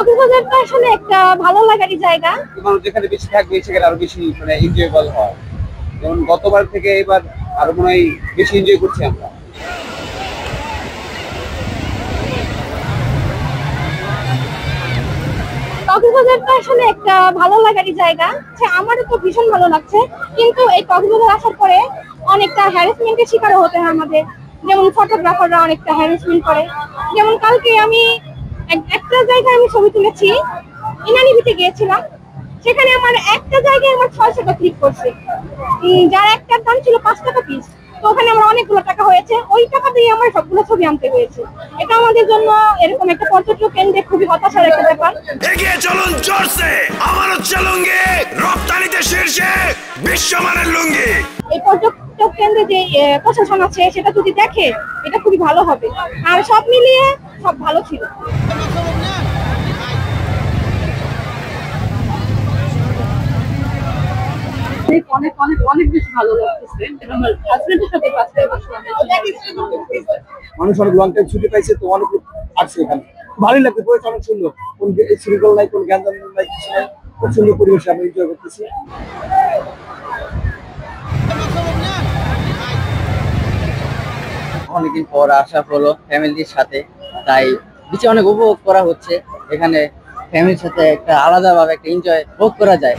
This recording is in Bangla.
কক্সবাজারটা আসলে একটা ভালো লাগারই জায়গা। মানুষ যেখানে বেশি থাকবে সেখানে আরো বেশি মানে এনজয়েবল হয়। যেমন গতবার থেকে এবার আরো মনে হয় বেশি এনজয় করছি আমরা। কক্সবাজারটা আসলে একটা ভালো লাগারই জায়গা। আমারও তো ভীষণ ভালো লাগছে, কিন্তু এই কক্সবাজার আসার পরে অনেকটা হ্যারাসমেন্টের শিকারও হতে হয় আমাদের। যেমন ফটোগ্রাফাররা অনেকটা হ্যারাসমেন্ট করে। যেমন কালকে আমি একটা জায়গায় আমি ছবি তুলেছি, ইনানিবিতে গিয়েছিলাম। সেখানে আমার একটা জায়গায় আমার 600 টাকা ক্লিক করছে, যার একটার দাম ছিল 5 টাকা পিস। তো ওখানে আমার অনেকগুলো টাকা হয়েছে, ওই টাকা দিয়ে আমার সবগুলো ছবি আনতে হয়েছে। এটা আমাদের জন্য এরকম একটা পর্যটক কেন্দ্রে খুবই হতাশার একটা ব্যাপার। এগিয়ে চলুন জোরসে, আমার হচ্ছে লুঙ্গি, রপ্তানিতে শীর্ষে, বিশ্বমানের লুঙ্গি। এই পর্যটক কেন্দ্রে যে প্রশাসন আছে সেটা যদি দেখে, এটা খুবই ভালো হবে। আর সব মিলিয়ে সব ভালো ছিল। অনেক অনেক অনেক বেশি ভালো লাগতেছে। আমার হাজবেন্ডের সাথে মানুষ অনেক লং টাইম ছুটি পাইছে, তো অনেক লোক আসছে এখানে। ভালোই লাগছে, পরিবেশ অনেক সুন্দর। কোন শৃঙ্খল নাই, কোন গ্যাঞ্জাম নাই, কিছু নাই। খুব সুন্দর পরিবেশ, আমি এনজয় করতেছি। অনেকদিন পর আসা হলো ফ্যামিলির সাথে, তাই বেশি অনেক উপভোগ করা হচ্ছে। এখানে ফ্যামিলির সাথে একটা আলাদাভাবে একটা এনজয় ভোগ করা যায়।